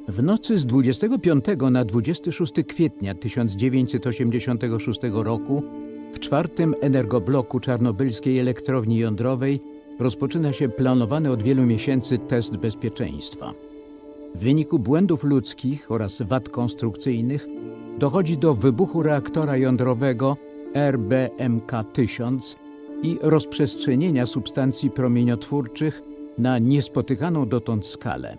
W nocy z 25 na 26 kwietnia 1986 roku w czwartym energobloku czarnobylskiej elektrowni jądrowej rozpoczyna się planowany od wielu miesięcy test bezpieczeństwa. W wyniku błędów ludzkich oraz wad konstrukcyjnych dochodzi do wybuchu reaktora jądrowego RBMK-1000 i rozprzestrzenienia substancji promieniotwórczych na niespotykaną dotąd skalę.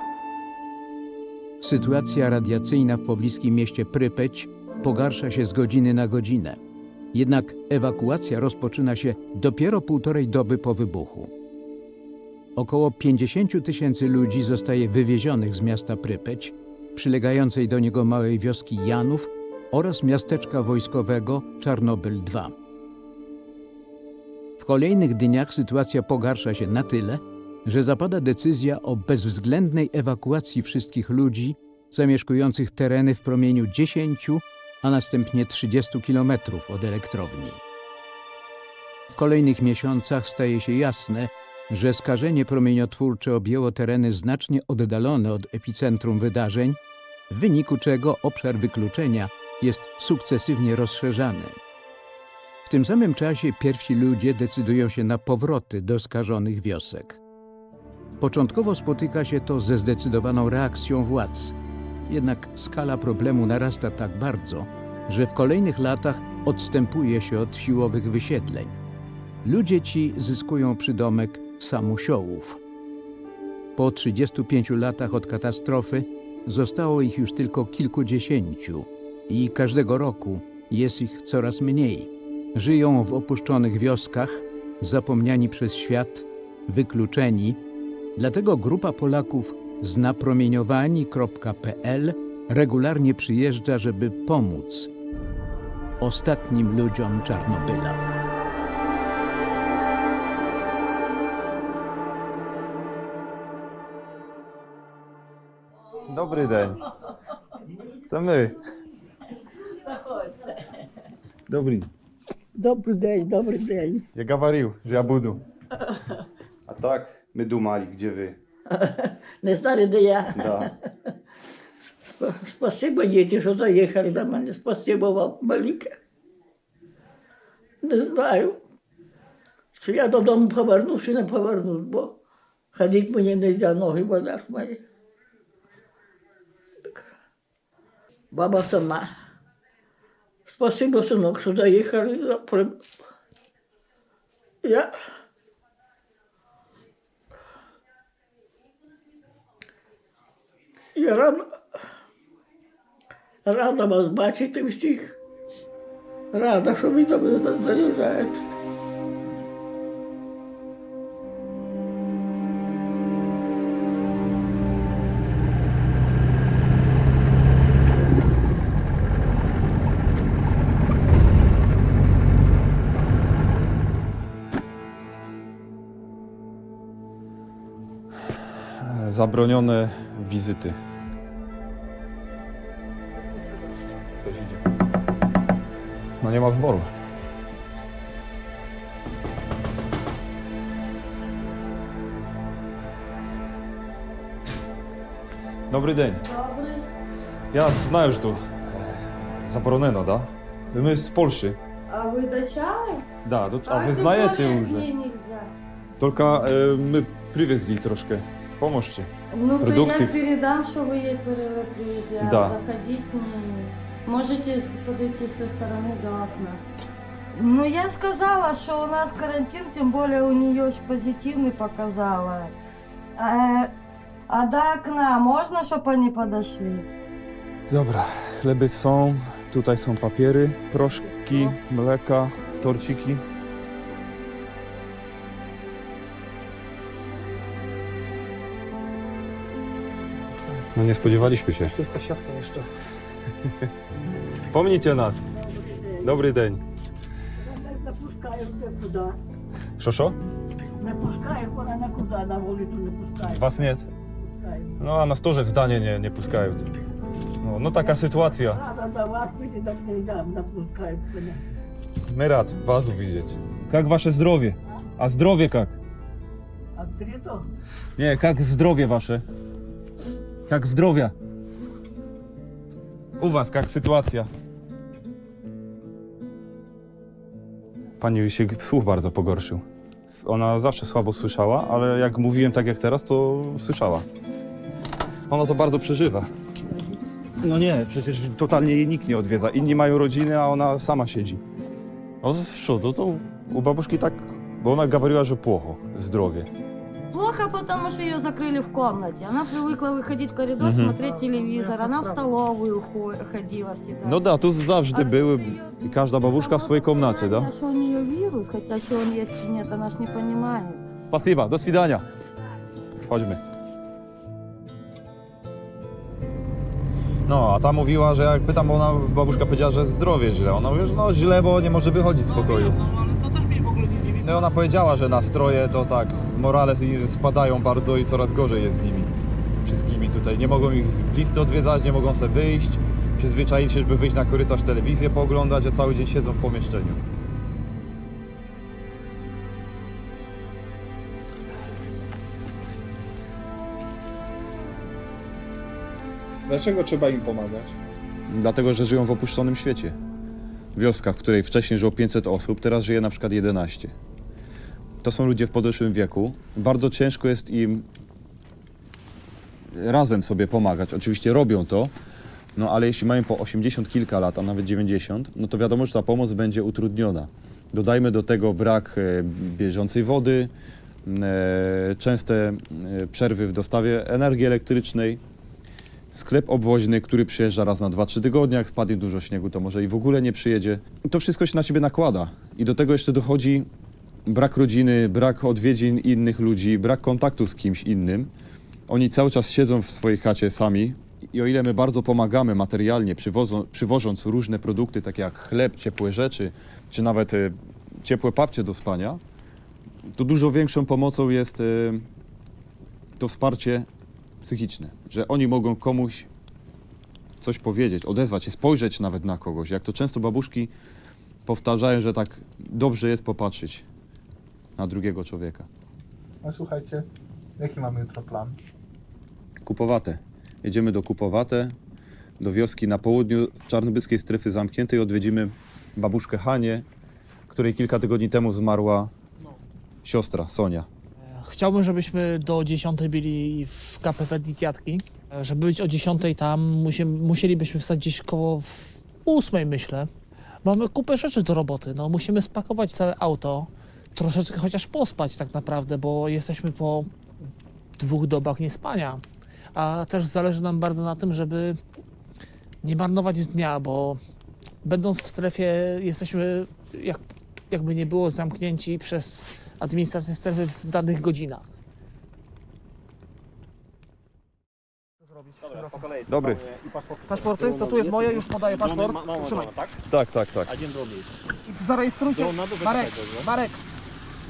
Sytuacja radiacyjna w pobliskim mieście Prypeć pogarsza się z godziny na godzinę. Jednak ewakuacja rozpoczyna się dopiero 1,5 doby po wybuchu. Około 50 000 ludzi zostaje wywiezionych z miasta Prypeć, przylegającej do niego małej wioski Janów oraz miasteczka wojskowego Czarnobyl-2. W kolejnych dniach sytuacja pogarsza się na tyle, że zapada decyzja o bezwzględnej ewakuacji wszystkich ludzi zamieszkujących tereny w promieniu 10, a następnie 30 kilometrów od elektrowni. W kolejnych miesiącach staje się jasne, że skażenie promieniotwórcze objęło tereny znacznie oddalone od epicentrum wydarzeń, w wyniku czego obszar wykluczenia jest sukcesywnie rozszerzany. W tym samym czasie pierwsi ludzie decydują się na powroty do skażonych wiosek. Początkowo spotyka się to ze zdecydowaną reakcją władz, jednak skala problemu narasta tak bardzo, że w kolejnych latach odstępuje się od siłowych wysiedleń. Ludzie ci zyskują przydomek samosiołów. Po 35 latach od katastrofy zostało ich już tylko kilkudziesięciu i każdego roku jest ich coraz mniej. Żyją w opuszczonych wioskach, zapomniani przez świat, wykluczeni. Dlatego grupa Polaków z napromieniowani.pl regularnie przyjeżdża, żeby pomóc ostatnim ludziom Czarnobyla. Добрий день. Це ми. Добрий. Добрий день. Я говорив, що я буду. А так, ми думали, де ви. Не знали, де я. Да. Спасибо, діти, що заїхали до мене. Спасибо вам велике. Не знаю, чи я додому повернусь, чи не повернусь, бо ходити мені не можна, ноги болять мої. Баба сама. Спасибо, синок, що заїхали. Я рада вас бачити всіх. Рада, що ви до мене заїжджаєте. Zabronione wizyty. Ktoś idzie. No nie ma wyboru. Добрий день. Добре. Я знаю, що заборонено, да? Ми з Польщі. А вы дачали? Да, а ви знаєте вже? Мне нельзя. Только ми привезли трошки. Помощи. Ну, Продуктів. то я передам, что вы ей привезли. А Да. заходить не... Можете подойти с той стороны до окна. Ну, я сказала, что у нас карантин, тем более у нее ж позитивный показала. А до окна можно, чтобы они подошли? Dobra, chleby są, tutaj są papiery, proszki, mleka, torciki. No nie spodziewaliśmy się. To jest ta siatka jeszcze. Pomnijcie nas. Dobry dzień. Не пускають нікуди. Що? Не пускають, вона нікуди на вулицю не пускають. Was nie? No a nas тоже w zdanie nie puszczają. No taka sytuacja. Рада до вас вийти, так не пускають мене. My rad was widzieć. Jak wasze zdrowie? A zdrowie jak? Открито? Nie, jak zdrowie wasze? Jak zdrowia? U was jak sytuacja? Pani się słuch bardzo pogorszył. Ona zawsze słabo słyszała, ale jak mówiłem tak jak teraz, to słyszała. Ona to bardzo przeżywa. No nie, przecież totalnie jej nikt nie odwiedza. Inni mają rodziny, a ona sama siedzi. No co, to у бабушки так, bo ona говорила, że плохо, zdrowie. Плохо, потому что ее закрыли в комнате. Она привыкла выходить в коридор, смотреть телевизор. Она в столовую ходила всегда. No da, tu zawsze były i każda babuszka w swojej komnacie, da? Что у нее вирус, хотя что он есть или нет, она ж не понимает. Spasiba, do свидania. Chodźmy. No, a ta mówiła, że jak pytam, bo ona, babuszka powiedziała, że zdrowie źle. Ona mówi, że no źle, bo nie może wychodzić z pokoju. No, ale to też mnie w ogóle nie dziwi. No i ona powiedziała, że nastroje to tak, morale spadają bardzo i coraz gorzej jest z nimi. Wszystkimi tutaj. Nie mogą ich bliscy odwiedzać, nie mogą sobie wyjść. Przyzwyczaili się, żeby wyjść na korytarz, telewizję pooglądać, a cały dzień siedzą w pomieszczeniu. Dlaczego trzeba im pomagać? Dlatego, że żyją w opuszczonym świecie. Wioska, w której wcześniej żyło 500 osób, teraz żyje na przykład 11. To są ludzie w podeszłym wieku. Bardzo ciężko jest im razem sobie pomagać. Oczywiście robią to, no ale jeśli mają po 80 kilka lat, a nawet 90, no to wiadomo, że ta pomoc będzie utrudniona. Dodajmy do tego brak bieżącej wody, częste przerwy w dostawie energii elektrycznej. Sklep obwoźny, który przyjeżdża raz na 2-3 tygodnie, jak spadnie dużo śniegu, to może i w ogóle nie przyjedzie. To wszystko się na siebie nakłada. I do tego jeszcze dochodzi brak rodziny, brak odwiedzin innych ludzi, brak kontaktu z kimś innym. Oni cały czas siedzą w swojej chacie sami i o ile my bardzo pomagamy materialnie, przywożąc różne produkty, takie jak chleb, ciepłe rzeczy, czy nawet ciepłe papcie do spania, to dużo większą pomocą jest to wsparcie psychiczne, że oni mogą komuś coś powiedzieć, odezwać się, spojrzeć nawet na kogoś. Jak to często babuszki powtarzają, że tak dobrze jest popatrzeć na drugiego człowieka. No słuchajcie, jaki mamy jutro plan? Kupowate. Jedziemy do Kupowate, do wioski na południu Czarnobyskiej Strefy Zamkniętej. Odwiedzimy babuszkę Hanię, której kilka tygodni temu zmarła siostra Sonia. Chciałbym, żebyśmy do 10 byli w KPP Ditiatki. Żeby być o 10 tam, musielibyśmy wstać gdzieś koło 8, myślę. Mamy kupę rzeczy do roboty. No, musimy spakować całe auto, troszeczkę chociaż pospać tak naprawdę, bo jesteśmy po 2 dobach niespania. A też zależy nam bardzo na tym, żeby nie marnować dnia, bo będąc w strefie jesteśmy, jakby nie było, zamknięci przez administrację strefy w danych godzinach. Dobry. Paszporty? To tu jest moje, już podaję paszport. Trzymaj. Tak. Zarejestrujcie.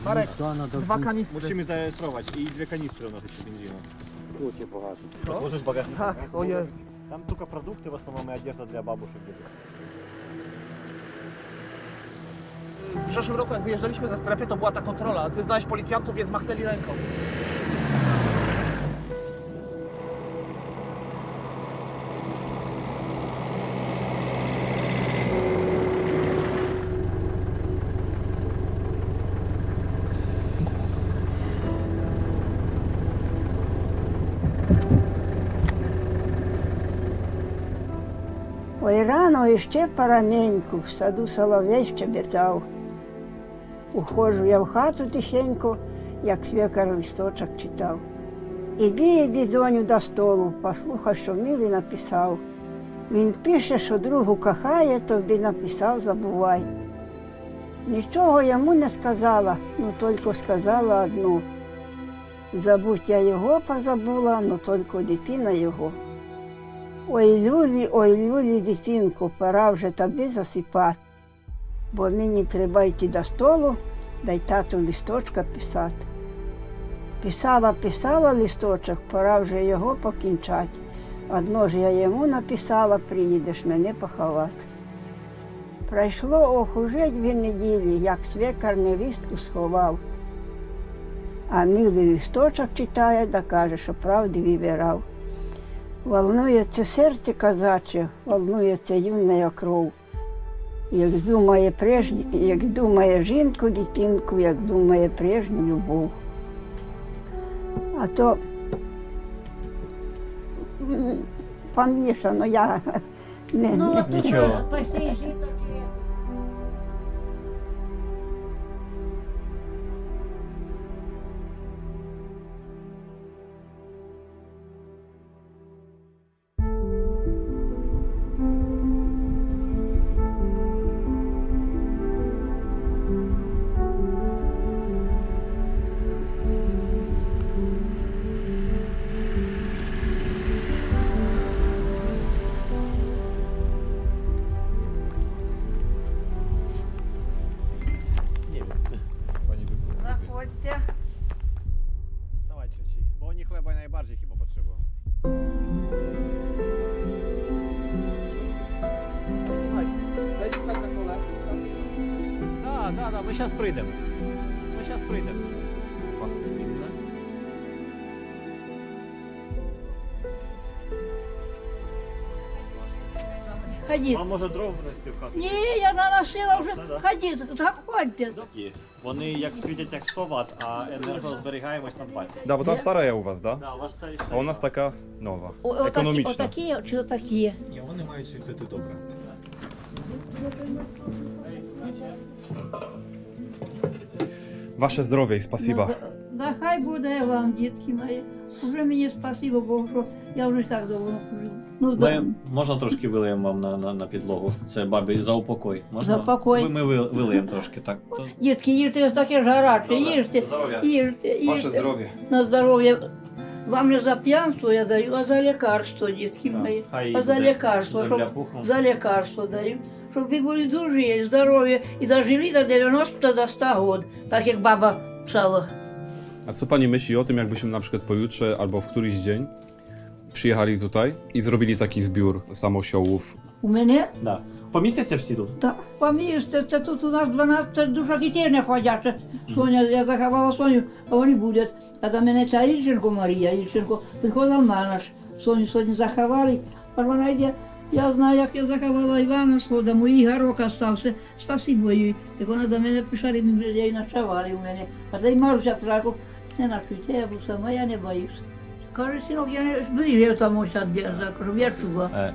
Marek, 2 kanistry. Musimy zarejestrować i 2 kanistry na tych benzina. Krócie poważnie. Co? Otworzysz bagażnik? Tak, ojej. Tam tylko produkty, w основном одежда для бабушек. W zeszłym roku, jak wyjeżdżaliśmy ze strefy, to była ta kontrola. Ty znałeś policjantów, więc machnęli ręką. Ой, рано іще пораненьку, в саду соловей щебетав. Уходжу я в хату тихенько, як свекар листочок читав. Іди, доню, до столу, послухай, що милий написав. Він пише, що другу кохає, тобі написав, забувай. Нічого йому не сказала, ну тільки сказала одну. Забудь, я його позабула, ну тільки дитина його. Ой, люлі, дитинку, пора вже тобі засипати, бо мені треба йти до столу, дай тату листочка писати. Писала листочок, пора вже його покінчати. Одно ж я йому написала, приїдеш мене поховати. Пройшло, ох, уже 2 неділі, як свекар невістку сховав. А милий листочок читає, да каже, що правди вибирав. Волнується серце козаче, волнується юна кров. Як думає жінку, дитинку, як думає прежню любов. А то помішано, я не. Нічого. Заходьте. Давaj trzeci, bo oni chleba najbardziej chyba potrzebują. Да, ми зараз прийдемо. Ми зараз прийдемо. Пасквінна. Ходіть. Вам може дров внести в хату? Ні, я наносила вже. Все, да? Ходіть, заходьте. Такі. Вони як світять як 100 Вт, а енергозберігаємось на 20. Да, вот она старая у вас, да? Да, у вас старі А у нас така нова. Отакі, Економічна. отакі чи отакі? Ні, вони мають світити добре. Ваше здоров'я і спасибо. Да хай буде вам, дітки мої. Уже мені спасибо Богу, що я вже так довго живу. Ну, Можна трошки вилиємо вам на підлогу? Це бабі за упокой. Можна? За упокой. Ми вилиємо трошки, так. Дітки, їжте таке жараче, їжте, Здоров'я. їжте. здоров'я. На здоров'я. Вам не за п'янство я даю, а за лікарство, дітки мої. Хай А за буде лікарство, земля щоб, пухом. за лікарство даю. Щоб ви були дуже здорові і дожили до 90 до 100 років, так як баба писала. A co pani myśli o tym, jakbyśmy na przykład pojutrze albo w któryś dzień przyjechali tutaj i zrobili taki zbiór samosiołów? У мене Да. Помістяться всі тут? так, помісти, це тут у нас 12 душа дітей не ходять. Соня, я заховала Соню, а вони будуть. А до мене ця Ільченко Марія, Ільченко, приходила на наш. Соню сьогодні заховали, а вона йде. Я знаю, як я заховала Івана свого, мій Ігорок остався. Спасибо їй. Як вона до мене прийшла, ми її ночували у мене. А та й Маруся прийшла, не ночуйте, я буду сама, я не боюсь. Каже, синок, я не ближче там ось одежда, кажу, я чула.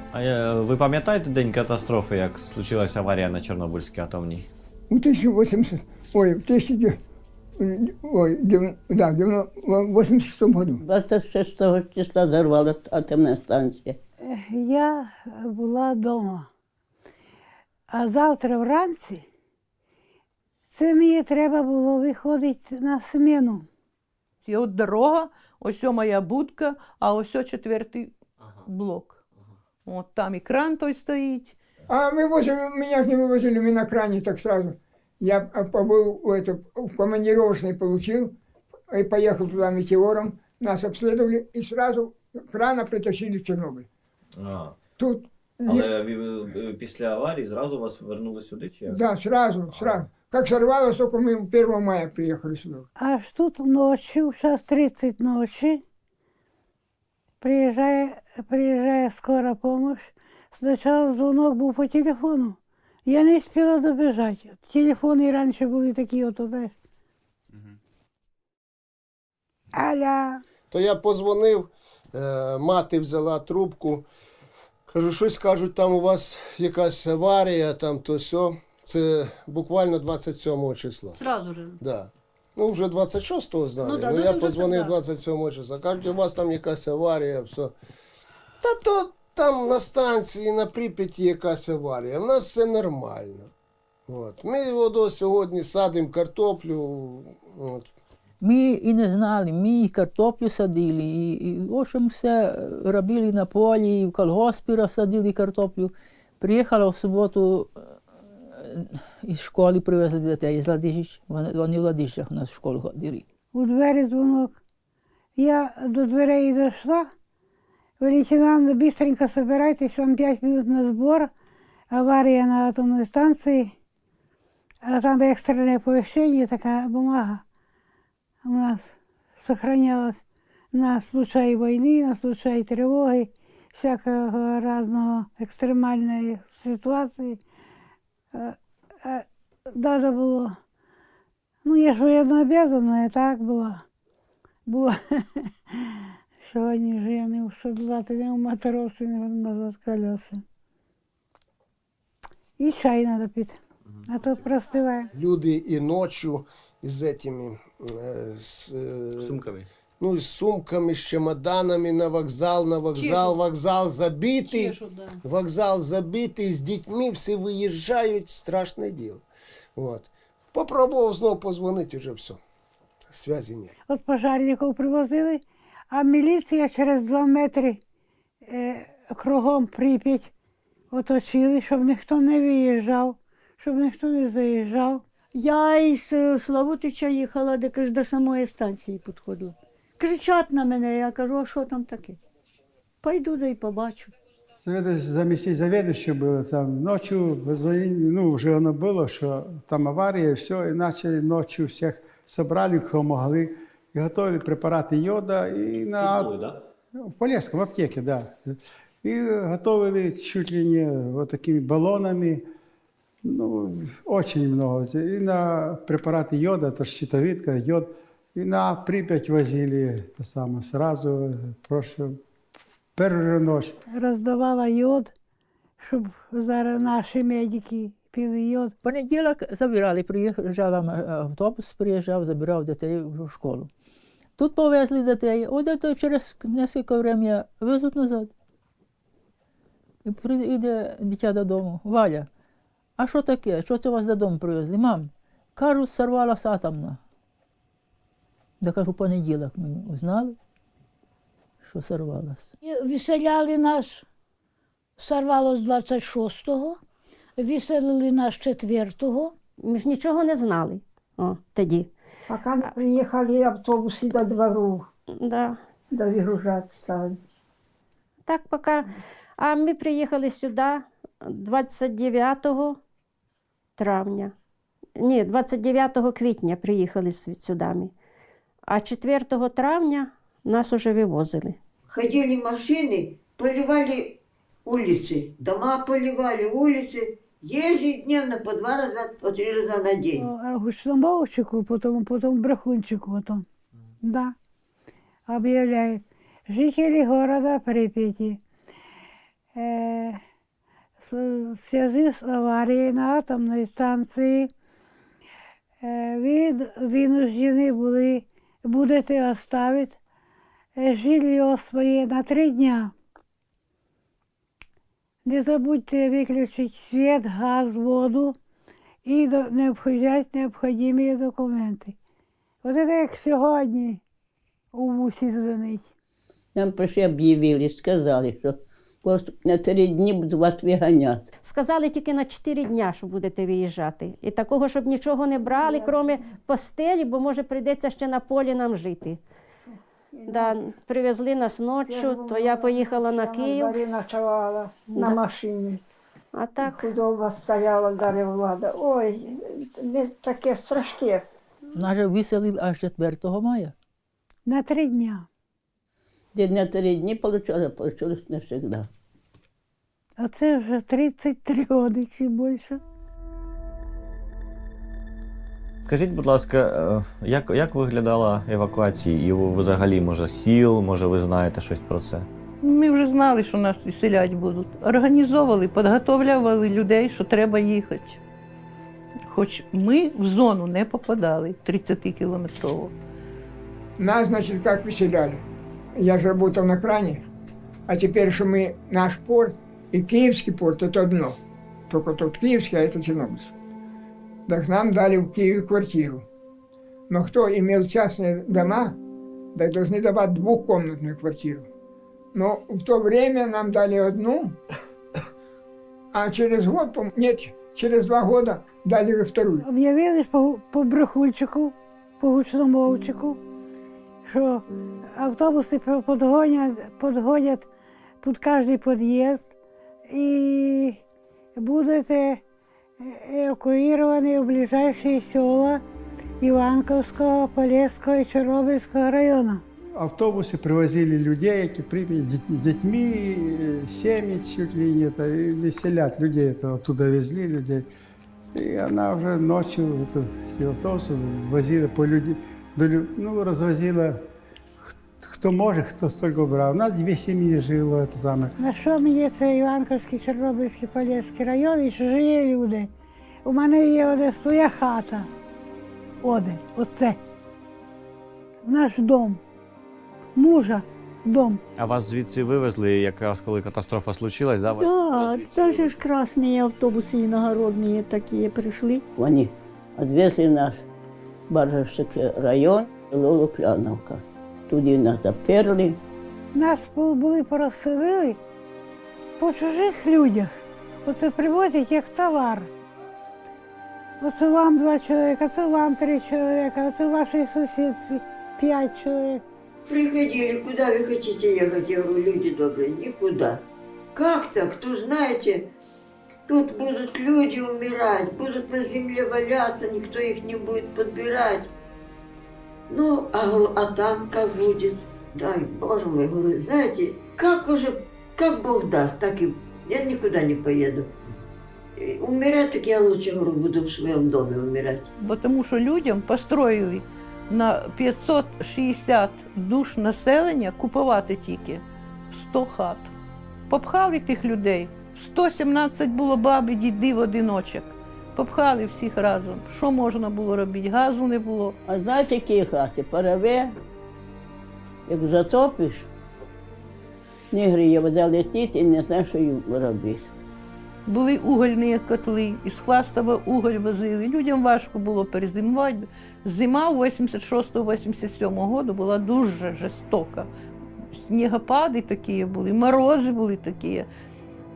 Ви пам'ятаєте день катастрофи, як случилась аварія на Чорнобильській атомній? У 1800, ой, в 1000, ой, да, в 86 году. 26 числа взорвалась атомна станція. Я була вдома. А завтра вранці це мені треба було виходити на зміну. І от дорога, ось моя будка, а ось 4-й блок. От там і кран той стоїть. А мы возили, меня не вывозили, мы на кране так сразу. Я побыл в командировочной, получил, и поехал туда метеором, нас обследовали, и сразу крана притащили в Чернобыль. Тут, Але після аварії зразу вас вернули сюди чи як? да, сразу. Как сорвалось, только мы 1 мая приехали сюда. Аж тут ночью, в час 30 ночи, приезжает скорая помощь. Сначала звонок был по телефону. Я не успела добежать. Телефоны раньше были такие вот, знаешь. Аля. То я позвонив, мати взяла трубку. Кажу, щось кажуть, там у вас якась аварія, там то сьо. Це буквально 27 числа. Сразу же. Да. Ну, вже 26-го знали. Ну, да, ну ну, я ти вже позвонив да. 27 числа. Кажуть, у вас там якась аварія, все. Та то там на станції, на Прип'яті якась аварія. У нас все нормально. От. Ми до сьогодні садимо картоплю. От. Ми і не знали, ми і картоплю садили, і в общем, все робили на полі, і в колгоспі розсадили картоплю. Приїхала в суботу, із школи привезли дітей з Ладижич. Вони в Ладижичах у нас в школу ходили. У двері дзвонок. Я до дверей дійшла. Лейтенант, быстренько собирайтесь, вам 5 минут на сбор. Авария на атомной станции. А там экстренное оповещение, такая бумага у нас сохранялась на случай войны, на случай тревоги. всякого разного екстремальної ситуації. Даже було, ну я ж воєнно обязана, і так було. Було, сьогодні ж я не в солдати, не в матроси, не назад колеса. І чай треба пити, а то простиває. Люди і ночі з этими, Сумками. ну, з сумками, з чемоданами на вокзал, вокзал забитий. Вокзал забитий, з дітьми всі виїжджають, страшне діло. От. Попробував знову позвонити, вже все. Зв'язі немає. От пожарників привозили, а міліція через 2 метри кругом Прип'ять оточили, щоб ніхто не виїжджав, щоб ніхто не заїжджав. Я із Славутича їхала, де кажу, до самої станції підходила. Кричать на мене, я кажу, а що там таке? Пойду да й побачу. Заместитель заведующего было там ночью, ну уже оно было, что там авария и все, и начали ночью всех собрали, кто могли, и готовили препараты йода и на в Полесском, в аптеке, да. И готовили чуть ли не вот такими баллонами, ну, очень много. И на препараты йода, это щитовидка, йод, и на Припять возили, то самое, сразу, першу ніч. Роздавала йод, щоб зараз наші медики пили йод. В понеділок забирали, приїжджав автобус, приїжджав, забирав дітей в школу. Тут повезли дітей, от через кілька часу везуть назад. І йде дитя додому. Валя, а що таке? Що це вас додому привезли? Мам, кажуть, сорвалася атомна. Я кажу, в понеділок ми узнали, що сорвалася. Виселяли нас, сорвалось 26-го, виселили нас 4-го. Ми ж нічого не знали тоді. Поки приїхали автобуси до двору, Да. до вигружати стали. Так поки. А ми приїхали сюди 29 травня. Ні, 29 квітня приїхали сюди ми. А 4 травня нас уже вивозили. Ходили машины, поливали улицы, дома поливали, улицы. Ежедневно по 2 раза, по 3 раза на день. Гучномовчику, потом Брехунчику, потом. Да. Объявляют. Жители города Припяти в связи с аварией на атомной станции вы вынуждены будете оставить жилье свое на 3 дня. Не забудьте выключить свет, газ, воду и взять необходимые документы. Вот это як сьогодні у вусі дзвонить. Нам прийшли, об'явили, сказали, що на 3 дні будуть вас виганяти. Сказали тільки на 4 дня, що будете виїжджати. І такого, щоб нічого не брали, крім постелі, бо може прийдеться ще на полі нам жити. Да, привезли нас ночі, то я поїхала на Київ. Я ночувала на машині. А так? Худоба стояла, далі влада. Ой, не таке страшне. Нас же виселили аж 4 мая. На 3 дня. Де на 3 дні получилось навсегда. А це вже 33 роки чи більше. Скажіть, будь ласка, як виглядала евакуація? І взагалі, може, сіл, може, ви знаєте щось про це? Ми вже знали, що нас виселять будуть. Організовували, підготовлювали людей, що треба їхати. Хоч ми в зону не попадали, 30-кілометрову. Нас, значит, как выселяли. Я же работал на кране, а теперь, что мы, наш порт и Киевский порт, это одно. Только тот Киевский, а это Чернобыльский. Так нам дали в Киеве квартиру. Но кто имел частные дома, так должны давать 2-комнатную квартиру. Но в то время нам дали одну, а через год, нет, через 2 года дали вторую. Об'явили по Брехунчику, по Гучномовчику, що автобуси підгонять під кожен під'їзд і будете евакуировані в ближайшие села Иванковского, Полесского и Чернобыльского района. автобуси привозили людей, які приїхали з дітьми, сім'ї чуть ли не, это, и веселять людей, это, оттуда везли людей. И она уже ночью с автобуса возила по людям, ну, развозила, хто може, хто стільки брав. У нас 2 сім'ї жило, це саме. На що мені це Іванковський, Чорнобильський, Полєцький район і чужі люди? У мене є оде своя хата. Оце. Наш дом. Мужа дом. А вас звідси вивезли якраз коли катастрофа случилась, да? Да, це ж красні автобуси іногородні такі прийшли. Вони відвезли наш Баржівський район, село Лук'яновка. Туди нас заперли. Нас були порозселили по чужих людях. Оце привозять як товар. Оце вам 2 чоловіка, це вам 3 чоловіка, оце вашій сусідці 5 чоловік. Приходили, куда вы хотите ехать? Я говорю, люди добрые, никуда. Как так? Кто знаете, тут будут люди умирать, будут на земле валяться, никто их не будет подбирать. Ну, а там как будет? Дай, Боже мой, говорю, знаете, как Бог даст, так и я никуда не поеду. Умирать, так я лучше, говорю, буду в своем доме умирать. Бо тому що людям построїли на 560 душ населення купувати тільки 100 хат. Попхали тих людей. 117 було баб і дідів одиночок. Попхали всіх разом. Що можна було робити? Газу не було. А знаєте, які хати? Парове, як затопиш, не гріє, вода летить і не знаєш, що їм робити. Були угольні котли, із Хвастова уголь возили. Людям важко було перезимувати. Зима 86-87 року була дуже жорстока. Снігопади такі були, морози були такі.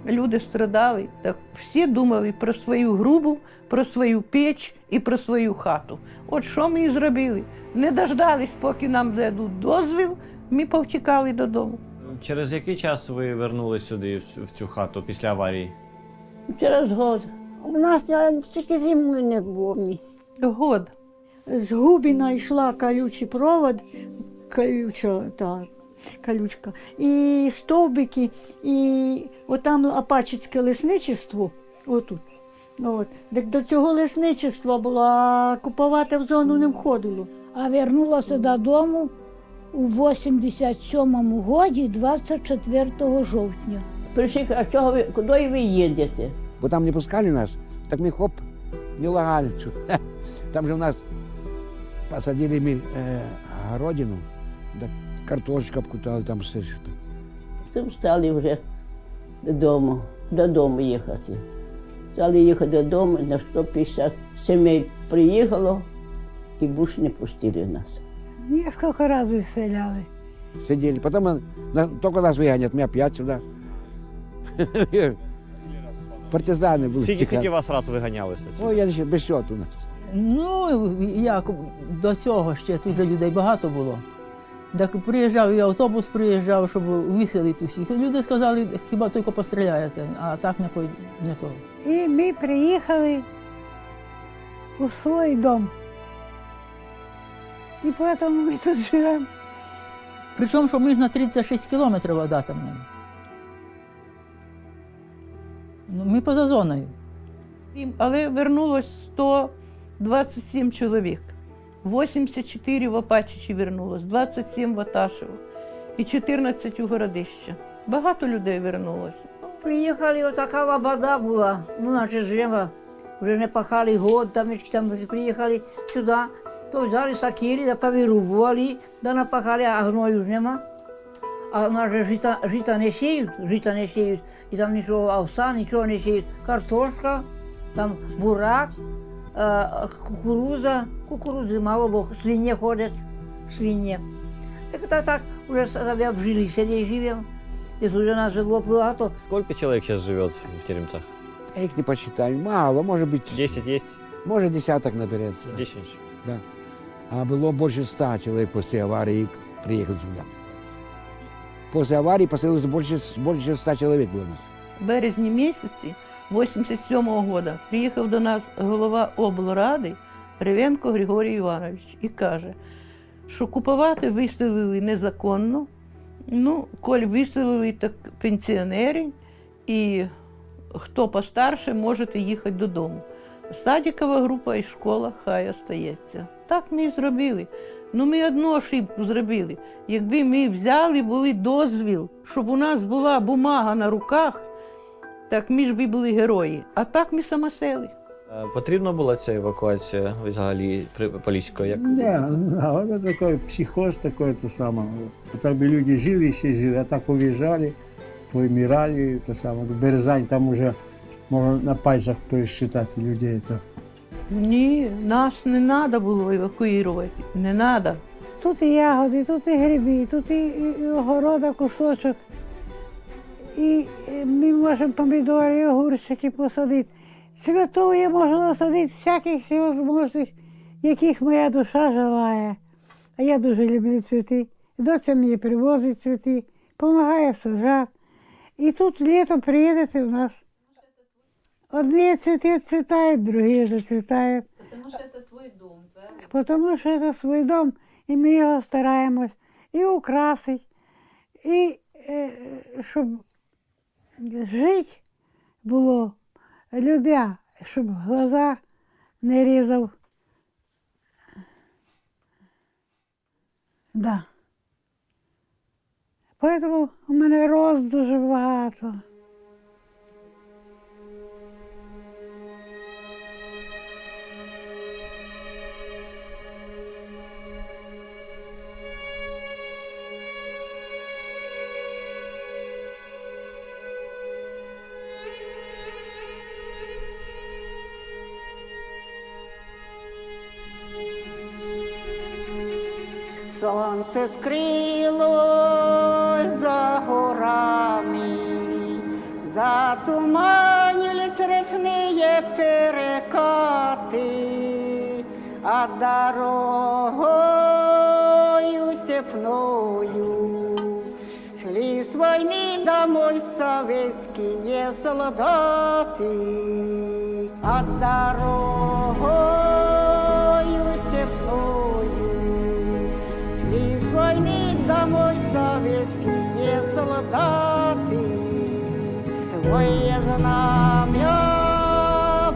Люди страдали. Так всі думали про свою грубу, про свою печ і про свою хату. От що ми і зробили. Не дождались, поки нам дадуть дозвіл, ми повтікали додому. Через який час ви вернулись сюди, в цю хату, після аварії? Через год. У нас тільки зимою не було. Год. З Губіна йшла колючий провод, колючка, і стовбики, і отам Апачицьке лесничество, отут. От. Так до цього лесничества було, а купувати в зону не входило. А вернулася додому у 87-му годі 24 жовтня. Прийшли, а чого ви, куди ви їдете? Бо там не пускали нас, так ми хоп, нелегально. Там же у нас посадили ми городину, так картошку обкутали, там все. Цим стали вже додому їхати. Стали їхати додому, на 150 сімей приїхало і більше не пустили нас. Несколько разів селяли. Сидели, потом только нас выгонят, меня опять сюда. Партизани були. Скільки вас раз виганялися? Ой, я ще без счету у нас. Ну, як до цього ще тут же людей багато було. Так приїжджав, і автобус приїжджав, щоб виселити всіх. Люди сказали, хіба тільки постріляєте, а так не то. І ми приїхали у свій дом. І тому ми тут живемо. Причому, що ми ж на 36 кілометрів вода там. Ну, ми поза зоною. Але вернулось 127 чоловік. 84 в Опачичі вернулось, 27 в Аташево і 14 у Городище. Багато людей вернулося. Приїхали, отака лобода була, ну, наче живемо. Вже не пахали год, там приїхали сюди, то взяли сокири, да повирубували, да напахали, а гною ж нема. А у нас же жита не сіють, і там нічого, овса, нічого не сіють. Картошка, там бурак, кукурузи мало, бо свині ходять, свині. Так, вже себе обжилися, де живемо. Десь вже нас було багато. Скільки чоловік зараз живе в Теремцах? Я их не посчитаю, мало, может быть. 10 є? Может, десяток наберется. 10. Да. А было больше 100 человек после аварии приехал сюда. После аварии поселилось больше 100 человек было. В березні місяці 87-го року приїхав до нас голова облради Ревенко Григорій Іванович і каже, що купувати виселили незаконно. Ну, коль виселили, так пенсіонери, і хто постарше, можете їхати додому. Садикова група і школа хай остається. Так ми і зробили. Ну, ми одну ошибку зробили. Якби ми взяли, були дозвіл, щоб у нас була бумага на руках, так ми ж би були герої. А так ми самосели. Потрібна була ця евакуація взагалі Поліського? Як? Да, это такой психоз, такой это самое. Так бы люди жили, все жили, а так уезжали, поумирали, это самое. Березань там уже можно на пальцах пересчитать людей. Это. Ні, нас не треба було евакуювати, не треба. Тут і ягоди, тут і гриби, тут і огорода, кусочок. І ми можемо помідори, огурчики посадити. Цвітов я можу насадити всяких всевозможних, яких моя душа желає. А я дуже люблю цвіти. Доця мені привозить цвіти, допомагає саджати. І тут літом приїдете у нас. Одні цвіти цвітають, другі зацвітають. Тому що це твій дом, правильно? Тому що це свій дом, і ми його стараємось і украсити, і щоб жити було, любя, щоб глаза не різав. Да. Тому у мене роз дуже багато. Сонце скрилось за горами, затуманились речные перекаты, а дорогою степною шли с войны домой советские солдаты, а дорогою степною шли с войны домой советские солдаты, свои знамя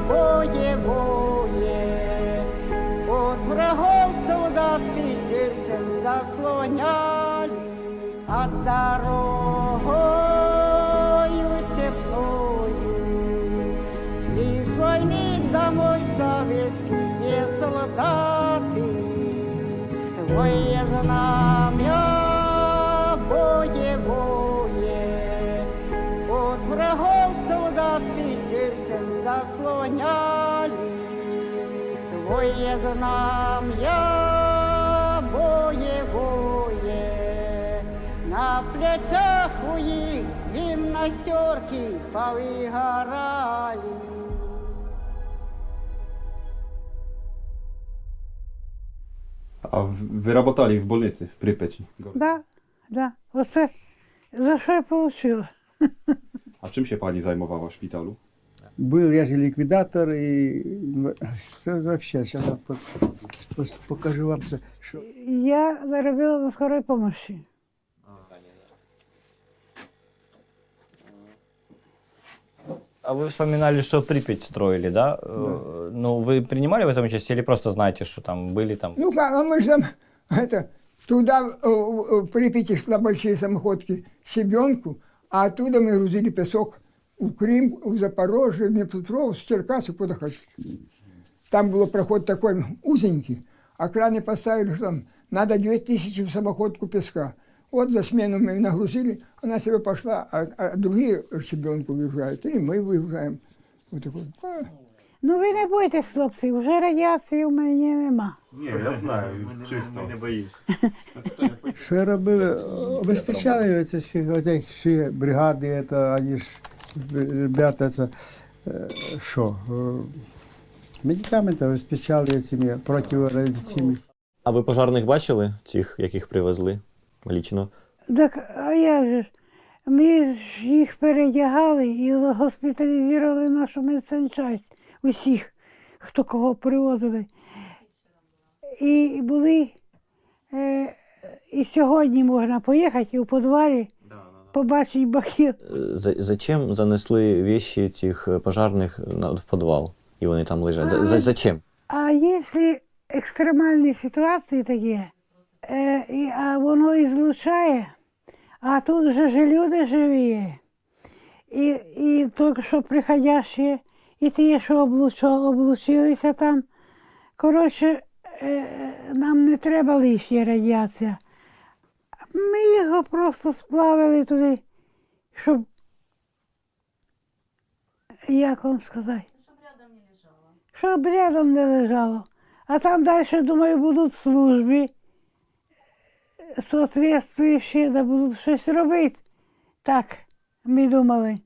боевое от врагов солдаты сердцем заслоняли, а дорогою степною шли с войны домой советские солдаты, свои знамя боевое от врагов солдаты сердцем заслоняли, свои знамя боевое на плечах у их гимнастерки повыгорали. A wy работали w больниcy w Prypeci? Да, да. Оце за що я отримала. A czym się pani zajmowała w szpitalu? Был я же ликвидатор, и что вообще, сейчас я покажу вам, что... Я робила на скорой помощи. А вы вспоминали, что Припять строили, да? Ну, вы принимали в этом участие или просто знаете, что там были там? Ну, как, а мы же там, туда в Припяти шла большие самоходки Щебенку, а оттуда мы грузили песок в Крым, в Запорожье, в Днепропетровск, в Черкассы, куда хотите. Там был проход такой узенький, а краны поставили, что там надо 2000 в самоходку песка. Вот за смену мы нагрузили, она себе пошла, а другие Щебенку выгружают, или мы выгружаем. Вот такой. Ну ви не бойтесь, хлопці, вже радіації у мене нема. Ні, я знаю, чисто. Не боюсь. Що робили? Обезпечали всі бригади, вони ж, ребята, це, що, медикаменти обезпечали цими противорадіаційними. А ви пожарних бачили, цих, яких привезли лічно? Так, а як же ж? Ми ж їх передягали і госпіталізували нашу медсанчасть. Усіх, хто кого привозили. І були І сьогодні можна поїхати і у підвалі побачити бахіл. Зачем занесли вещи цих пожарних в підвал? І вони там лежать. Зачем? А якщо екстремальні ситуації такі, а воно і злучає, а тут вже ж люди живі, і тільки що приходящі, і ті, що облучилися там. Коротше, нам не треба лишня радіація. Ми його просто сплавили туди, щоб, як вам сказати, щоб рядом не лежало. А там далі, думаю, будуть служби соответствуючі, да будуть щось робити. Так, ми думали.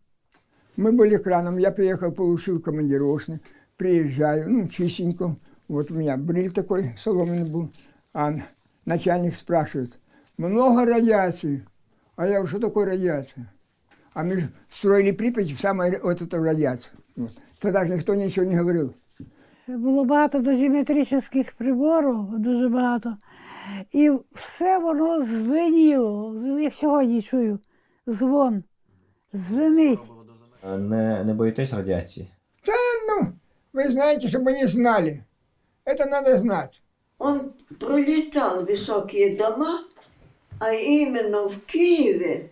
Мы были краном, я приехал, получил командировочный, приезжаю, ну, чистенько. Вот у меня бриль такой соломенный был, а начальник спрашивает, много радиации? А я говорю, что такое радиация? А мы же строили Припять в самой вот эту радиацию. Вот. Тогда же никто ничего не говорил. Було багато дозиметричних приборів, дуже багато. І все воно звеніло. Як сьогодні чую, дзвон, звенить. Не боїтесь радіації? Да, ну, вы знаете, чтобы они знали. Это надо знать. Он пролетал высокие дома, а именно в Киеве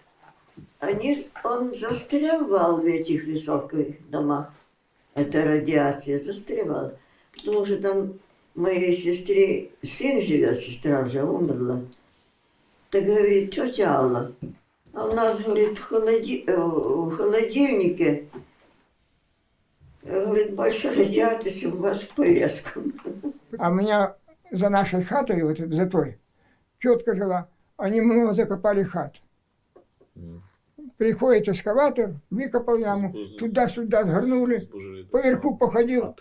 он застревал в этих высоких домах. Эта радиация застревала. Потому что там моей сестре сын живет, сестра уже умерла. Так говорит, тетя Алла, а у нас, говорит, в холодильнике, говорит, больше радиации, чем у вас в Полесском. А у меня за нашей хатой, вот за той, тетка жила, они много закопали хат. Приходит эскаватор, выкопал яму, туда-сюда сгорнули, поверху походил,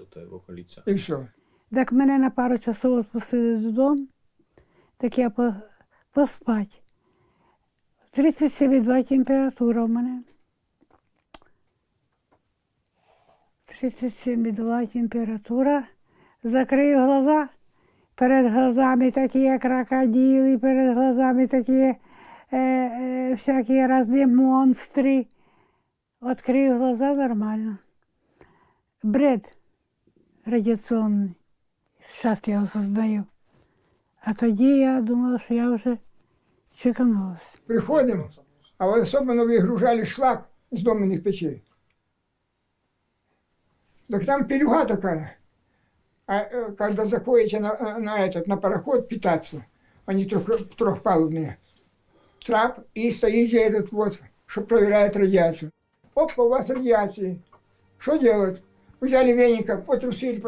и все. Так мене на пару часов відпустили додому, так я поспати. 37,2 температура у мене. 37,2 температура. Закрию глаза, перед глазами такі крокодили, перед глазами такі всякие разные монстры. Открою глаза, нормально. Бред радиационный. Сейчас я его создаю. А тоді я думала, що я вже чеканулась. Приходим, а вот особенно выгружали шлак с доменных печей. Так там пелюга такая. А когда заходите на пароход питаться, они трехпалубные, трап, и стоите этот вот, что проверяет радиацию. Опа, у вас радиация. Что делать? Взяли веника, потрусили.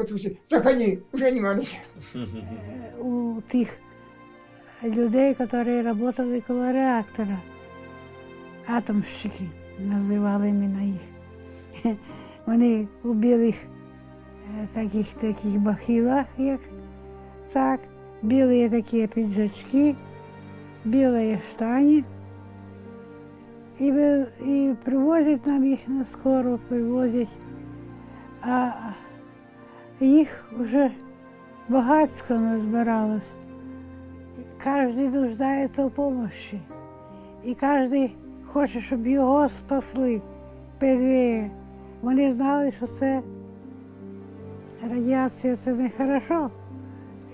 Заходи, уже не можете. У тих людей, які працювали коло реактора, атомщики, називали мене їх. Вони у білих таких бахилах, як так, білі такі піджачки, білі штані. І привозять нам їх на скору, привозять. А їх вже багатсько назбиралось. Кожен нуждається в допомогі. І кожен хоче, щоб його спасли первіє. Вони знали, що це радіація, це не хорошо,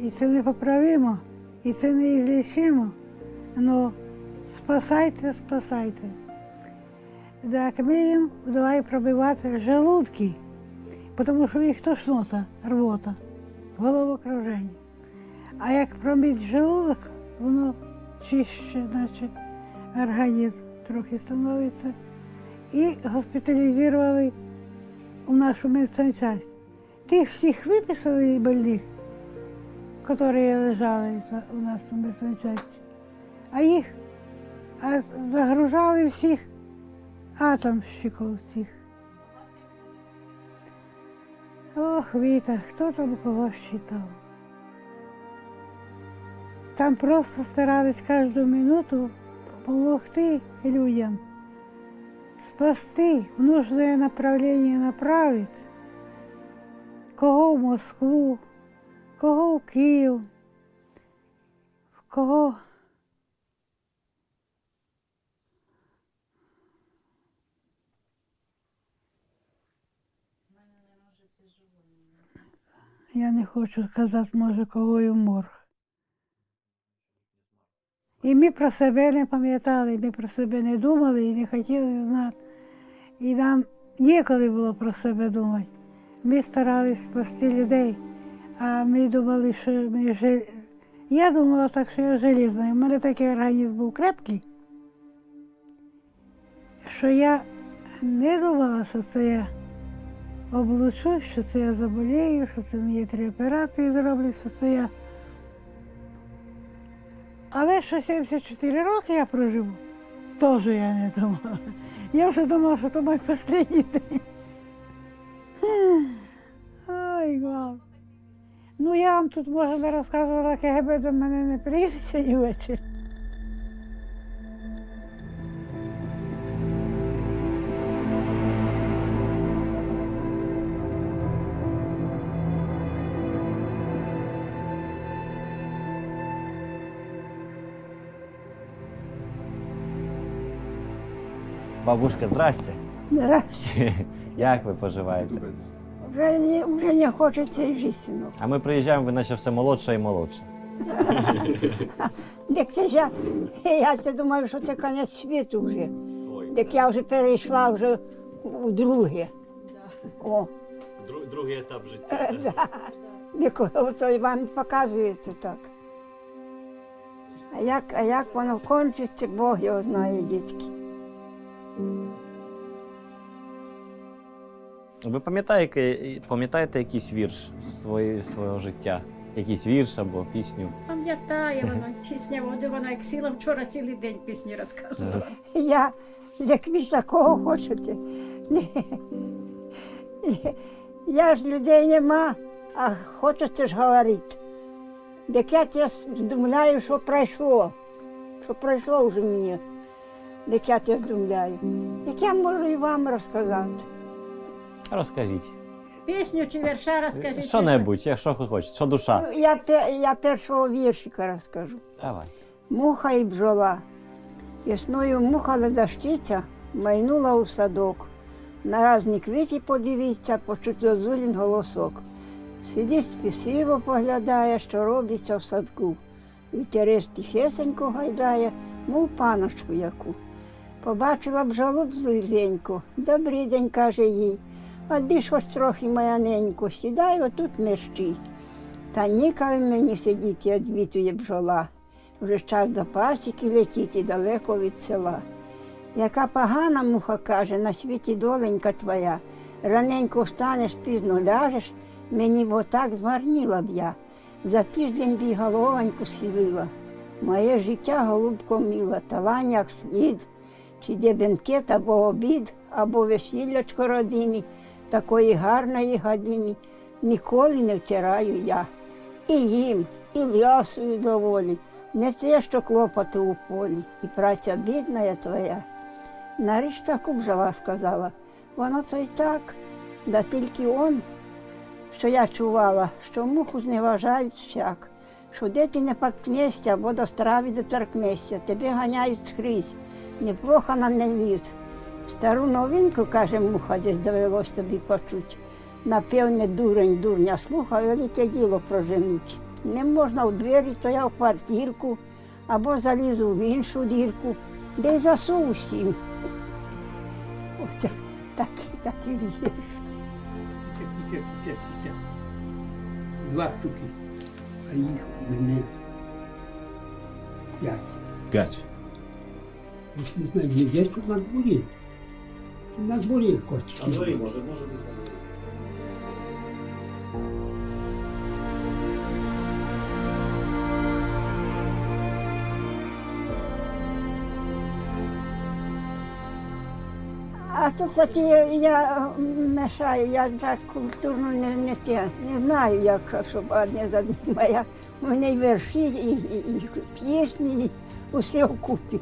і це не поправимо, і це не ізлічимо. Ну, спасайте. Так, ми їм давай пробивати желудки, тому що їх тошнота, рвота, головокруження. А як промити желудок, воно чище, наче організм трохи становиться. І госпіталізували у нашу медсанчасть. Тих всіх виписали больних, які лежали у нас у медсанчасті, а їх загружали всіх атомщиків цих. Ох, Віта, хто там кого считав? Там просто старались кожну минуту допомогти людям, спасти, в нужное направление направить. Кого в Москву, кого в Київ, Кого? Я не хочу сказати, може, кого і в морг. І ми про себе не пам'ятали, ми про себе не думали і не хотіли знати. І нам ніколи було про себе думати. Ми старалися спасти людей, а ми думали, що ми Я думала так, що я желізна. У мене такий організм був крепкий, що я не думала, що це я облучусь, що це я заболію, що це мені 3 операції зроблять, що це я. Але що 74 роки я проживу, теж я не думала. Я вже думала, що це мій останній день. Ой, глав. Ну, я вам тут, може, не розказувала, КГБ до мене не приїде сьогодні ввечері. Бабушка, здрасте. Здрасте. Як ви поживаєте? Вже не хочеться і жити, синок. А ми приїжджаємо, ви наче все молодше і молодше. Так це ж я це думаю, що це кінець світу вже. Так я вже перейшла вже у друге. О. Другий етап життя. То Іван показується так. А як воно кончиться, Бог його знає, дітки. Ви пам'ятаєте якийсь вірш свого життя? Якийсь вірш або пісню? Пам'ятає вона, пісня, вона як сіла вчора цілий день пісні розказувала. Як ви такого хочете? Я ж людей нема, а хочете ж говорити. Так я тебе думаю, що пройшло вже мені. Так я тебе думаю. Як я можу і вам розказати? Розкажіть. Пісню чи вірша розкажіть. Що-небудь, якщо хочете, що душа. Я першого віршика розкажу. Давай. Муха і бджола. Весною муха ледащиця майнула у садок. На разні квіті подивіться, почуть зозулін голосок. Сидить співсиво поглядає, що робиться в садку. Вітерець тихесенько гайдає, мов паночку яку. Побачила бджолу близенько. Добрий день, каже їй. Одди ж хоч трохи, моя ненько, сідай отут мерщій. Та ніколи мені сидіти, відвітує бджола. Вже час до пасіки летіти далеко від села. Яка погана, муха каже, на світі доленька твоя. Раненько встанеш, пізно ляжеш, мені б отак змарніла б я. За тиждень б і головоньку схилила. Моє життя, голубко мила, талань як слід. Чи де бенкет або обід, або весіллячко родині, такої гарної години ніколи не втираю я. І їм, і лясую доволі, не те, що клопоту у полі, і праця бідна твоя. Наріч таку бджола сказала, воно то й так, да тільки он, що я чувала, що муху зневажають всяк, що де ти не поткнешся, або до страви доторкнешся, тебе ганяють скрізь, неплохо нам не ліз. Стару новинку, каже муха, десь довелось тобі почуть. Напевне, дурень дурня слуха, велике діло проженуть. Не можна в двері, то я в квартирку, або залізу в іншу дірку, де й засув усім. Ось такий вірш. Тихо. 2 штуки, а їх у мене 5. 5. Ось не знаю, де тут на дворі. На дворі хочеш. На дворі, може бути. А тут такі я мешаю, я так культурно не знаю, як, щоб одне з одним. У мене і верші, і пісні, і усе вкупі.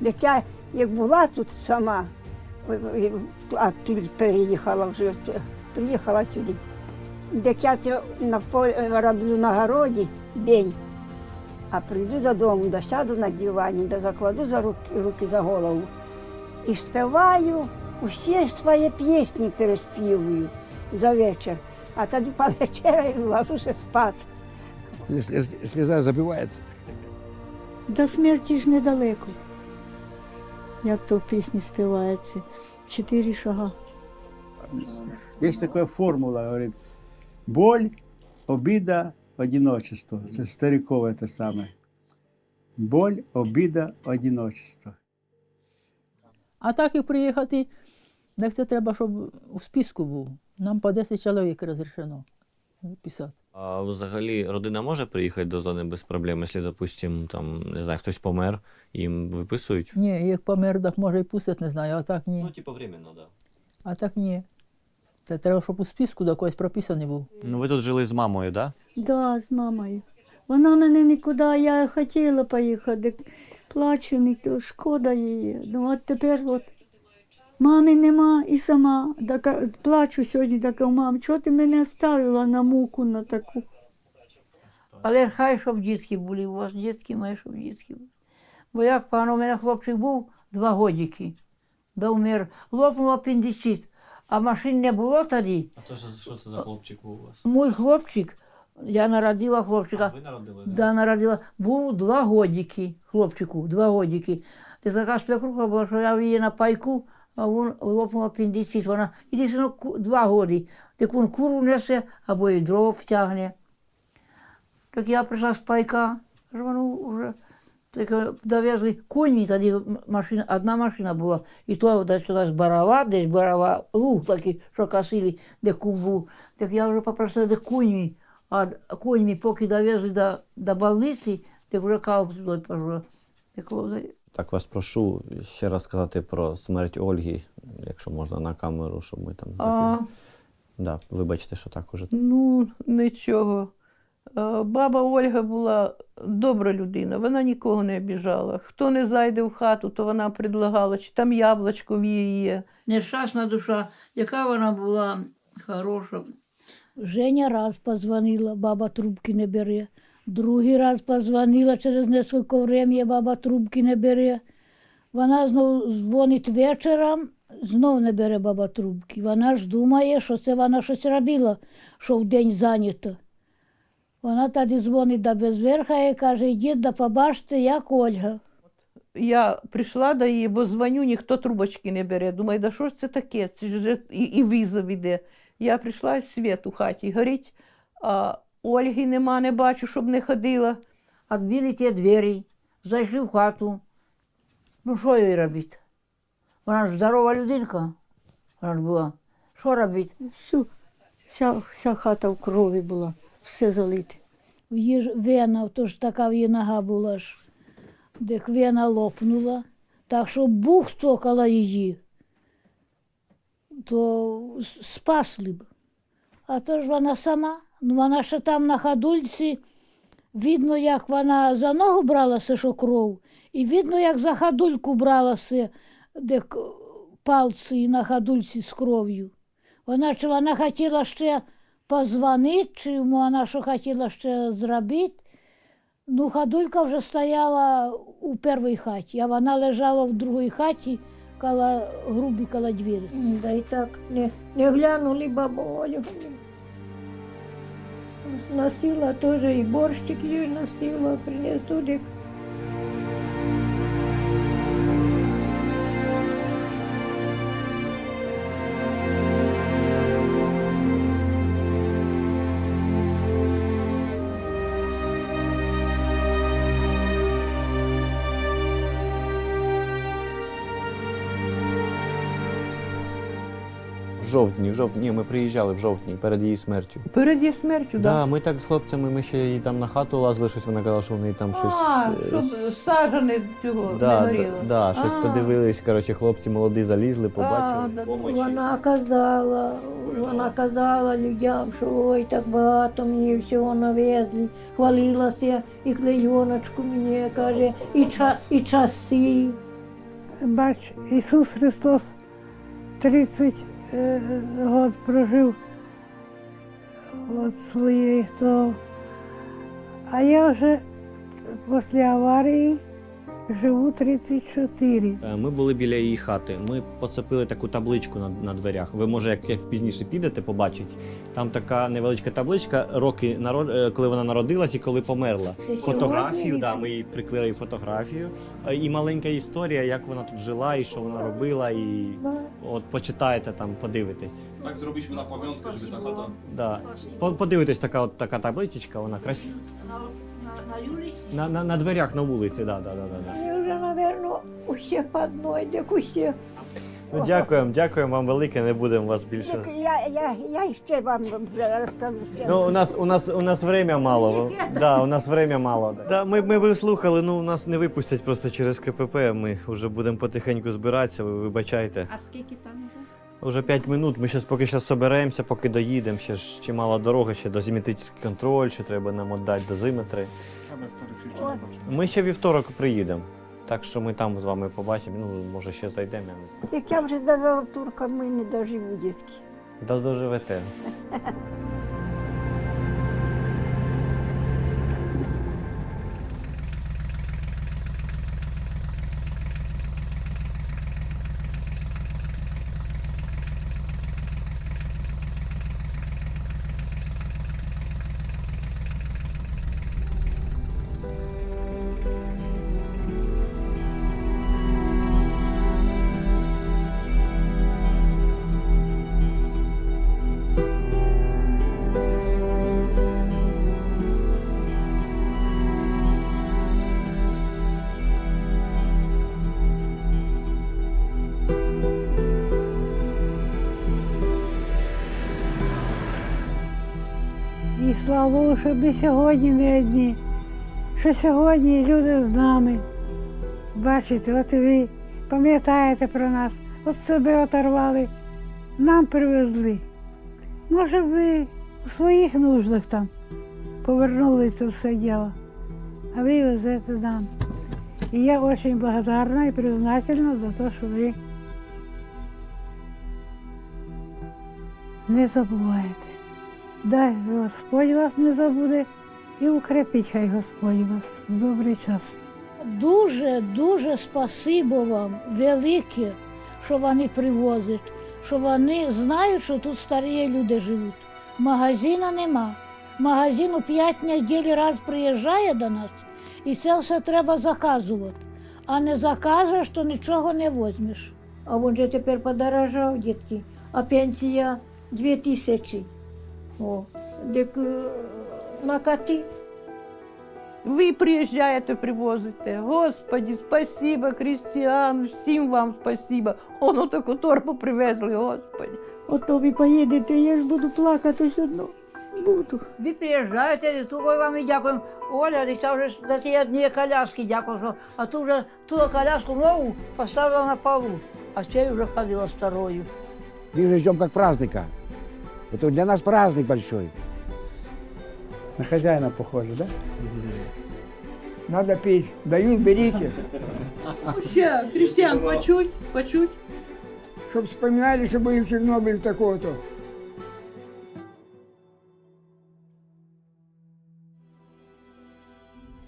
Так я, як була тут сама, а тут переїхала вже, приїхала сюди. Так я це роблю на городі день. А прийду додому, да сяду на дивані, да закладу за руки за голову і співаю, усі свої пісні переспівую за вечір. А тоді повечеряю, ложуся спати. Слеза забивает. До смерті ж недалеко, як то в пісні співається. 4 шага. Есть такая формула, говорит, боль, обида, одиночество. Это стариковое это самое. Боль, обида, одиночество. А так як приїхати, так це треба, щоб у списку був. Нам по 10 чоловік розрішено писати. А взагалі родина може приїхати до зони без проблем, якщо, допустим, там, не знаю, хтось помер, їм виписують? Ні, як помер, так може і пустять, не знаю, а так ні. Ну, типу, временно, так. Да. А так ні. Це треба, щоб у списку до когось прописаний був. Ну, ви тут жили з мамою, так? Да? Да, з мамою. Вона мене нікуди, я хотіла поїхати, плачу, не то, шкода її. Ну от тепер от мами нема і сама. Так, плачу сьогодні, така, мам, чого ти мене ставила на муку на таку? Але хай, щоб дітки були, у вас дітки має, щоб дітки були. Бо як пан, у мене хлопчик був 2 годики, да умер, лопнув апендицит, а машин не було тоді. А що це за хлопчик був у вас? Мій хлопчик, я народила хлопчика. Ви народили? Да, народила. Був 2 годики, хлопчику, 2 годики. Ти така спекруха була, що я її на пайку, а він лопнув апендицит. Вона, іди, синок, 2 годи. Так він куру несе, або і дров тягне. Так я прийшла з пайка, аж воно вже, так довезли коні, тоді машина, одна машина була. І то десь сюди з Барова, десь Барова, луг такий, що косили, де куб був. Так я вже попросила де коні, а коні поки довезли до больниці, так вже кав туди пішла. Так вас прошу ще раз сказати про смерть Ольги, якщо можна на камеру, щоб ми там зафільмували. Да, вибачте, що так уже. Ну, нічого. Баба Ольга була добра людина, вона нікого не обіжала. Хто не зайде в хату, то вона предлагала, чи там яблучко в її є. Нещасна душа, яка вона була хороша. Женя раз позвонила, баба трубки не бере. Другий раз позвонила, через несколько времени баба трубки не бере. Вона знову дзвонить вечором, знов не бере баба трубки. Вона ж думає, що це вона щось робила, що вдень зайнято. Вона тоді дзвонить до Безверха і каже, йдіть да побачте, як Ольга. Я прийшла до її, бо дзвоню, ніхто трубочки не бере. Думаю, да що ж це таке? Це ж вже і визов іде. Я прийшла, світ у хаті горить, а Ольги нема, не бачу, щоб не ходила. Відбили ті двері, зайшли в хату. Ну, що їй робити? Вона ж здорова людинка. Вона ж була. Що робити? Вся хата в крові була, все залите. Її ж вена, то ж така в її нога була ж, де вена лопнула, так що бух цокала її, то спасли б. А то ж вона сама, ну вона ще там на ходульці, видно, як вона за ногу бралася, що кров, і видно, як за ходульку бралася, де пальці на ходульці з кров'ю. Чи вона хотіла ще позвонити, чи вона що хотіла ще зробити. Ну, ходулька вже стояла у першій хаті, а вона лежала в другій хаті, коло грубі, коло двері. Да і так, не глянули бабу Ольгу. Носила теж, і борщик їй носила, принес туди. В жовтні, ми приїжджали в жовтні, перед її смертю. Перед її смертю, так? Да, ми так з хлопцями, ми ще її там на хату лазили, щось вона казала, що в неї там щось... Щоб сажани цього не горіло. Да, щось подивились, коротше, хлопці молоді залізли, побачили. Вона казала людям, що ой, так багато мені всього навезли. Хвалилася, і клейоночку мені, каже, і часи. Бач, Ісус Христос 30 год прожив от своєї, то, а я вже після аварії живу 34. Ми були біля її хати. Ми поцепили таку табличку на дверях. Ви, може, як пізніше підете, побачите. Там така невеличка табличка, роки, коли вона народилась і коли померла. Фотографію, да, ми їй приклеїли фотографію. І маленька історія, як вона тут жила і що вона робила. І от почитаєте там, подивитесь. Tak zrobiliśmy na pamiątkę, żeby ta chata... Да. Подивитесь, така табличка, вона красива. На дверях на вулиці, да. Вони вже, мабуть, усі по одній, як усі. Ну, дякуємо вам велике, не будемо вас більше. Я ще вам розкажу. Ну, у нас время мало. Да, у нас время мало. Да, ми б слухали, ну нас не випустять просто через КПП. Ми вже будемо потихеньку збиратися, ви вибачайте. А скільки там вже? Уже 5 минут, ми поки соберемося, поки доїдемо, ще ж чимало дороги, ще дозиметричний контроль, ще треба нам віддати дозиметри. Ми ще вівторок приїдемо, так що ми там з вами побачимо, ну, може ще зайдемо. Як я вже до турка, ми не доживу, дітки. Доживете. І слава Богу, що ми сьогодні не одні, що сьогодні люди з нами. Бачите, от і ви пам'ятаєте про нас, от себе оторвали, нам привезли. Може, ви у своїх нуждах там повернули це все діло, а ви везете нам. І я дуже благодарна і признательна за те, що ви не забуваєте. Дай Господь вас не забуде і укрепить хай Господь вас в добрий час. Дуже спасибо вам велике, що вони привозять, що вони знають, що тут старі люди живуть. Магазину нема. Магазин у 5 неділь раз приїжджає до нас, і це все треба заказувати. А не заказуєш, то нічого не візьмеш. А він же тепер подорожав, дітки, а пенсія 2000. О, так на коти. Ви приїжджаєте, привозите. Господи, спасибо, Крістіан, всім вам спасибо. Воно таку торбу привезли, Господи. Ото ви поїдете, я ж буду плакати все одно. Буду. Ви приїжджаєте, то вам і дякуємо. Оля, я вже за ті одні коляски дякую, а ту вже ту коляску нову поставила на полу, а ще вже ходила старою. Мы уже ждем как праздника. Это для нас праздник большой. На хазяїна похоже, да? Надо пить. Дают, берите. Ще, Крістіан, почуть. Чтоб вспоминали, что были в Чернобыле такого-то.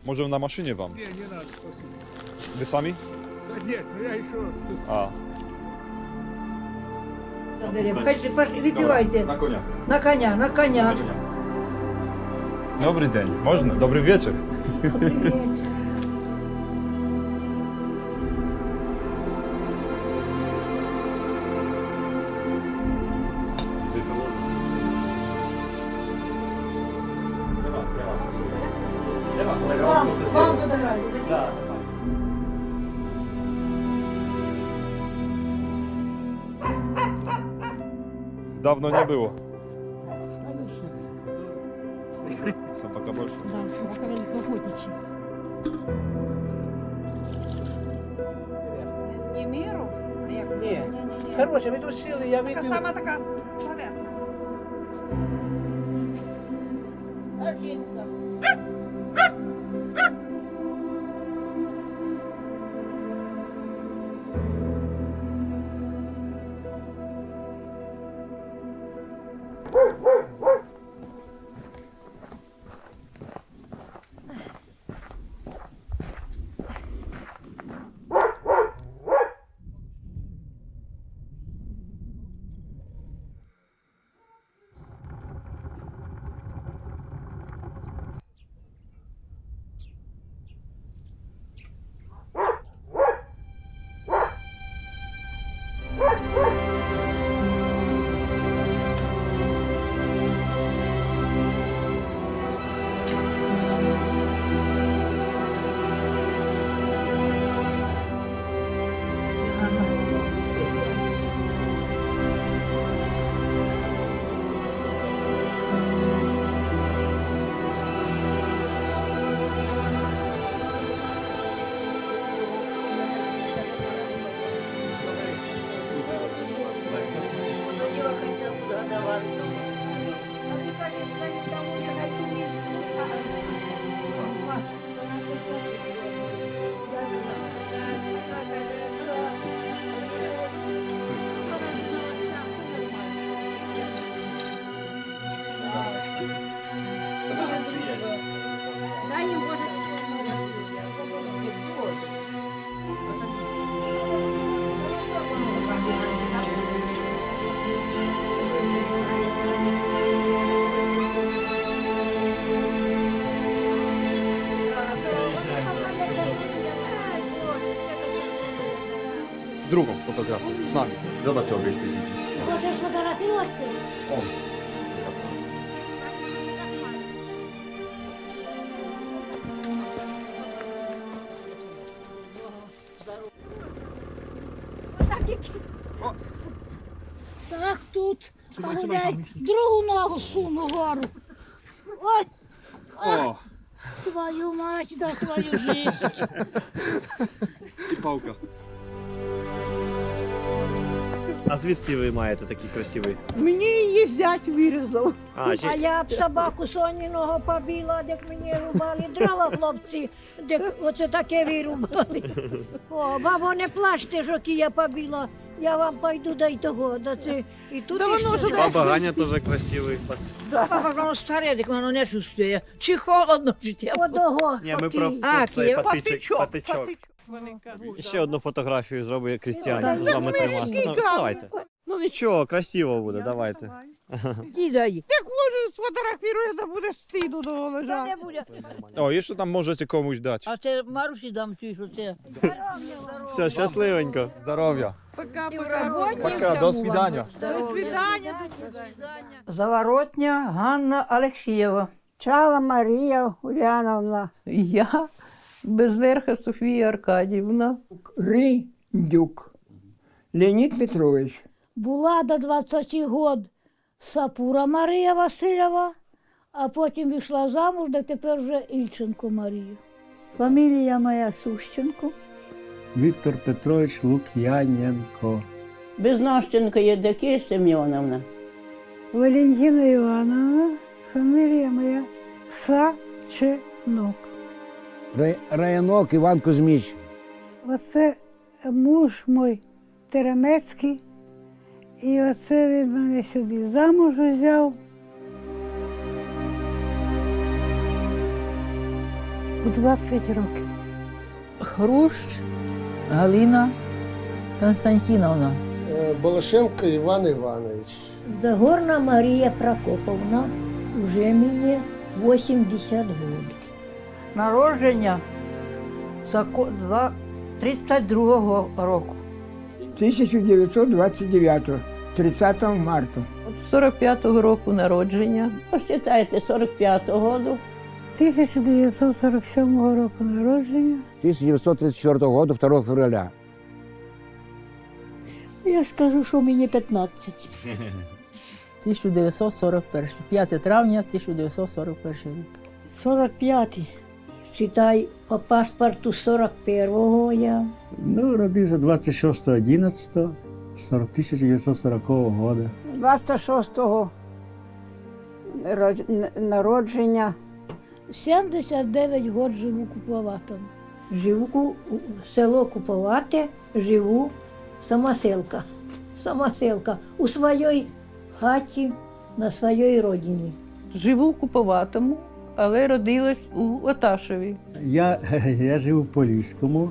Może na maszynie wam? Не надо. Wy sami? Конечно, я еще. A. Wypiłajcie. Na konia. Na konia, na konia. Dobry dzień. Można? Dobry wieczór. Вам фотографію. Dawno nie było. Собака больше. Да, собака великоохотничий. Не міру? А як? Ні. Короче, ми тут сіли, я Така випив. сама така поверхня. А жінка? drugą fotografię, z nami. Zobacz obiektyw. Хочеш фотографуватися? Так тут. Ай, другу ногу суну вгору. Ой. О, Твою мать, да твою жизнь. і палка. А звідки ви маєте такий красивий? Мені її зять вирізав. А, чи... А я б собаку соніного побіла, як мені рубали дрова хлопці, як оце таке вирубали. О, бабо, не плачте, що я побіла. Я вам пойду дай того. Да це і тут Да і воно що. ж Баба Ганя теж красивий. Баба, воно старе, так воно не чувствує. Чи холодно, чи тепло. Одного. Ні, ми про А, цей Київ. патичок. І ще одну фотографію зробить Крістіані. З вами тримався. Ну, вставайте. Ну нічого, красиво буде, давайте. Кидай. Як може сфотографірує, то буде стиду того Та лежати. не буде. О, і що там можете комусь дати? А це Марусі дам ці, що це. Все, щасливенько. Здоров'я. Пока-пока. Пока, до свидання. До свидання. Заворотня Ганна Алексієва. Чала Марія Уляновна. Я Безверха Софія Аркадівна. Ридюк. Леонід Петрович. Була до 20 років Сапура Марія Васильєва, а потім вийшла замуж, де тепер вже Ільченко Марія. Фамілія моя Сущенко. Віктор Петрович Лук'яненко. Безнощенко Євдокія Семеновна. Валентина Івановна. Фамілія моя Саченок. Раянок Іван Кузьміч. Оце муж мій Теремецький. І оце він мене сюди замуж взяв. У 20 років. Хрущ Галина Константиновна. Балашенко Іван Іванович. Загорна Марія Прокоповна. Уже мені 80 років. Народження 32-го року. 1929, 30 марта. От 45-го року народження. Посчитайте, 45-го року. 1947 року народження. 1934 года, 2 февраля. Я скажу, що мені 15. 1941. 5 травня 1941 рік. 45-й. Считай, по паспорту 41-го я. Ну, родився 26.11.1940 года. 26-го народження. 79 років живу Куповатом. Живу село Куповате, живу самоселка. Самоселка. У своїй хаті, на своїй родині. Живу в Куповатому, але родилась у Оташеві. Я жив у Поліському.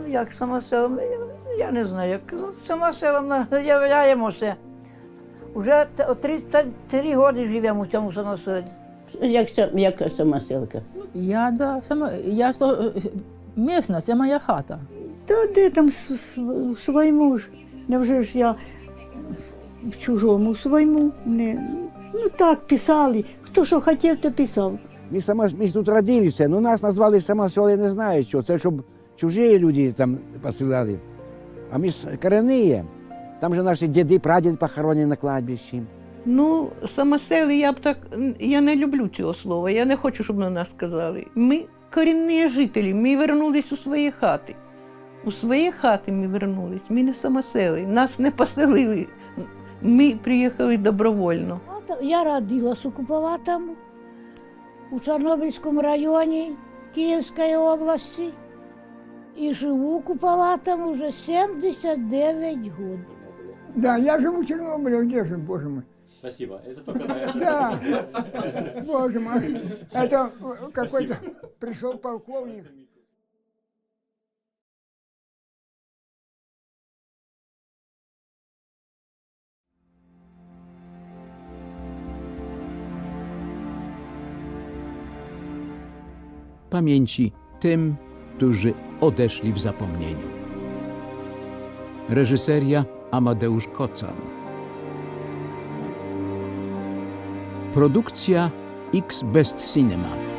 Як самоселом, я не знаю, як самоселом являємося. Уже 33 роки живемо в цьому самоселі. Яка самоселка? Я місна, це моя хата. Та де там своєму ж? Невже ж я в чужому своєму? Не. Ну так, писали. Хто що хотів, то писав. Ми тут родилися, але нас назвали самосел, я не знаю що. Це щоб чужі люди там посилали. А ми ж корінні. Там же наші діди, прадіди похоронені на кладбищі. Ну, самосели, я не люблю цього слова, я не хочу, щоб на нас сказали. Ми корінні жителі, ми вернулись у свої хати. У свої хати ми вернулись, ми не самосели, нас не поселили, ми приїхали добровольно. Я родилась у Куповатому, у Чорнобильському районі Київської області. І живу у Куповатому вже 79 років. Да, я живу в Чернобыле, где же, боже мой. Спасибо. Это только на это. Да, боже мой. Это какой-то пришел полковник. Pamięci tym, którzy odeszli w zapomnieniu. Reżyseria Amadeusz Kocan. Produkcja X Best Cinema.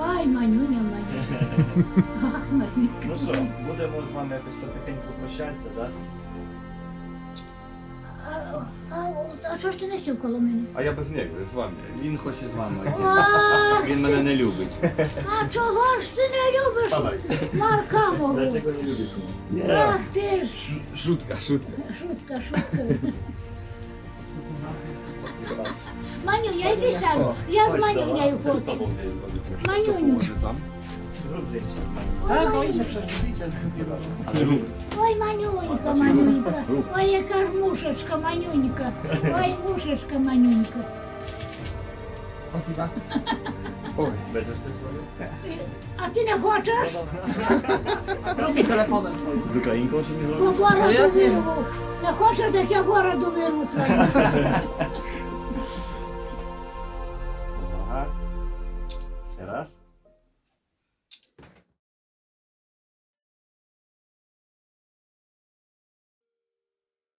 Ай, Манюня, Манюня. Ах, Манюнька. Ну що, будемо з вами якось потихеньку прощатися, так? А чого ж ти не стів коло мене? А я без нього, з вами. Він хоче з вами. Ах, Він мене не любить. а чого ж ти не любиш Марка мого? не любить. Ах ти ж. Шутка. Шутка. Манюня, йди сяду. Я з Манюнею хочу. Манюню. Ой, Манюнька. Ой, яка ж мушечка, Манюнька. Ой, мушечка, Манюнька. Спасибо. А ти не хочеш? Zrób mi telefonem. З українкою чи не Бо бороду вирву. Не хочеш, так я бороду вирву твою.